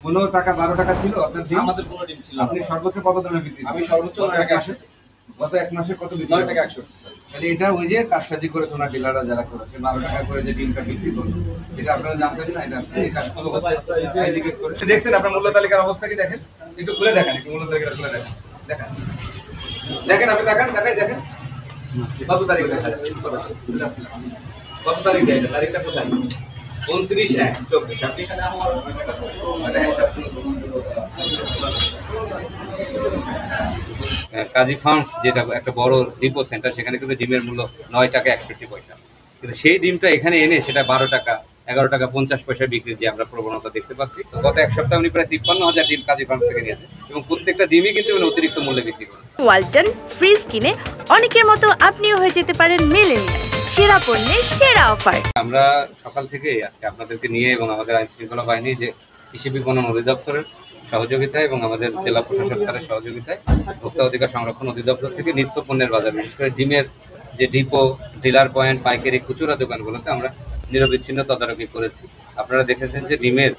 15 টাকা 12 টাকা ছিল আপনার ডিম? আমাদের কোনো ডিম ছিল না। আপনি সর্বোচ্চ কত দামে বিক্রি করেন? আমি সর্বোচ্চ 9 টাকা 100 গত এক মাসে কত বিক্রি 9 টাকা 100 স্যার। তাহলে এটা ওই যে কারসাজি করে সোনা ডিলাররা যারা করেছে 12 টাকা করে যে ডিমটা বিক্রি করলো, এটা আপনারা জানতেন না? এটা এই কাজগুলো হচ্ছে ইন্ডিকেট করে। দেখছেন আপনার মূল্য তালিকার অবস্থা কি দেখেন? একটু খুলে দেখেন, একটু মূল্য তালিকাটা খুলে দেখেন। দেখেন দেখেন আপনি দেখেন দেখেন কত তারিখ লেখা আছে? কত তারিখ দেয় এটা? তারিখটা কোথায়? 29/1/24। আপনি এখানে আমার কাজী ফার্মস যেটা একটা বড় ডিপো সেন্টার, সেখানে কিন্তু ডিমের মূল্য 9 টাকা 61 পয়সা, কিন্তু সেই ডিমটা এখানে এনে সেটা 12 টাকা 11 টাকা 50 পয়সা বিক্রির যে আমরা প্রবণতা দেখতে পাচ্ছি। তো গত এক সপ্তাহে উনি প্রায় 53,000 ডিম কাজী ফার্মস থেকে নিয়েছে এবং প্রত্যেকটা ডিমই কিন্তু উনি অতিরিক্ত মূল্যে বিক্রি করেন। ওয়ালটন ফ্রিজ কিনে অনেকের মতো আপনিও হয়ে যেতে পারেন মিলেনিয়াল, সেরা পণ্যের সেরা অফার। আমরা সকাল থেকে আজকে আপনাদেরকে নিয়ে এবং আমাদের আইন শৃঙ্খলা বাহিনী যে কৃষি বিপণন অধিদপ্তরের সহযোগিতায় এবং আমাদের জেলা প্রশাসক স্যারের সহযোগিতায় ভোক্তা অধিকার সংরক্ষণ অধিদপ্তর থেকে নিত্য পণ্যের বাজার, বিশেষ করে ডিমের যে ডিপো, ডিলার পয়েন্ট, পাইকারি, খুচরা দোকানগুলোতে আমরা নিরবিচ্ছিন্ন তদারকি করেছি। আপনারা দেখেছেন যে ডিমের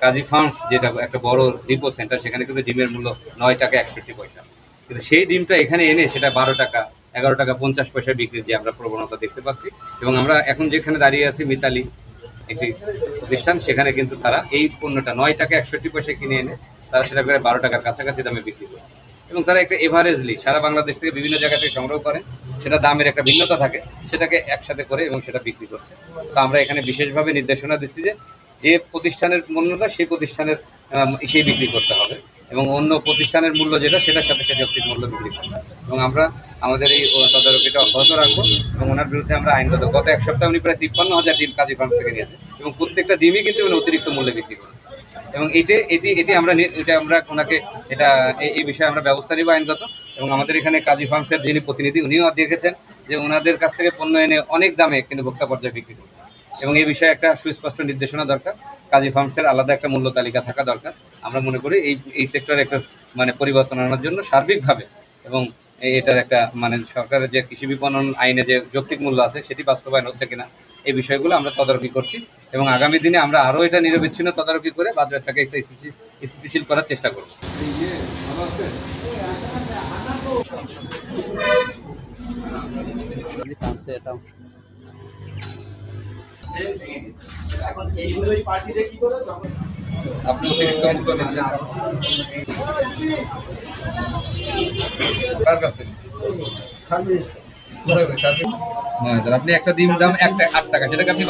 কাজী ফার্মস যেটা একটা বড় ডিপো সেন্টার, সেখানে কিন্তু ডিমের মূল্য 9 টাকা 61 পয়সা, কিন্তু সেই ডিমটা এখানে এনে সেটা 12 টাকা 11 টাকা 50 পয়সা বিক্রির যে আমরা প্রবণতা দেখতে পাচ্ছি। এবং আমরা এখন যেখানে দাঁড়িয়ে আছি মিতালি একটি প্রতিষ্ঠান, সেখানে কিন্তু তারা এই পণ্যটা 9 টাকা 61 পয়সা কিনে এনে তারা সেটা করে 12 টাকার কাছাকাছি দামে বিক্রি করে, এবং তারা একটা এভারেজলি সারা বাংলাদেশ থেকে বিভিন্ন জায়গা থেকে সংগ্রহ করে, সেটা দামের একটা ভিন্নতা থাকে, সেটাকে একসাথে করে এবং সেটা বিক্রি করছে। তো আমরা এখানে বিশেষভাবে নির্দেশনা দিচ্ছি যে যে প্রতিষ্ঠানের মূল্যটা সেই প্রতিষ্ঠানের সেই বিক্রি করতে হবে এবং অন্য প্রতিষ্ঠানের মূল্য যেটা সেটার সাথে সে যৌক্তিক মূল্য বিক্রি করবে। এবং আমরা আমাদের এই তদারকিটা অব্যাহত রাখবো এবং ওনার বিরুদ্ধে আমরা আইনগত গত এক সপ্তাহে উনি প্রায় 53,000 ডিম কাজী ফার্ম থেকে নিয়েছে এবং প্রত্যেকটা ডিমই কিন্তু উনি অতিরিক্ত মূল্যে বিক্রি করেন। এবং এটি আমরা ওনাকে এই বিষয়ে আমরা ব্যবস্থা নিব আইনগত। এবং আমাদের এখানে কাজী ফার্মসের যিনি প্রতিনিধি উনিও দেখেছেন যে ওনাদের কাছ থেকে পণ্য এনে অনেক দামে কিন্তু ভোক্তা পর্যায়ে বিক্রি করছে, এবং এই বিষয়ে একটা সুস্পষ্ট নির্দেশনা দরকার। কাজী ফার্মসের আলাদা একটা মূল্য তালিকা থাকা দরকার। আমরা মনে করি এই সেক্টরে একটা পরিবর্তন আনার জন্য সার্বিকভাবে এবং এটার একটা সরকারের যে কৃষি বিপণন আইনে যে যৌক্তিক মূল্য আছে সেটি বাস্তবায়ন হচ্ছে কিনা এই বিষয়গুলো আমরা তদারকি করছি এবং আগামী দিনে আমরা আরও এটা নিরবিচ্ছিন্ন তদারকি করে বাজারটাকে একটা স্থিতিশীল করার চেষ্টা করব। আপনি অতিরিক্ত মূল্য নিচ্ছেন কার কাছে? আপনি একটা ডিম দাম 8 টাকা, সেটাকে আপনি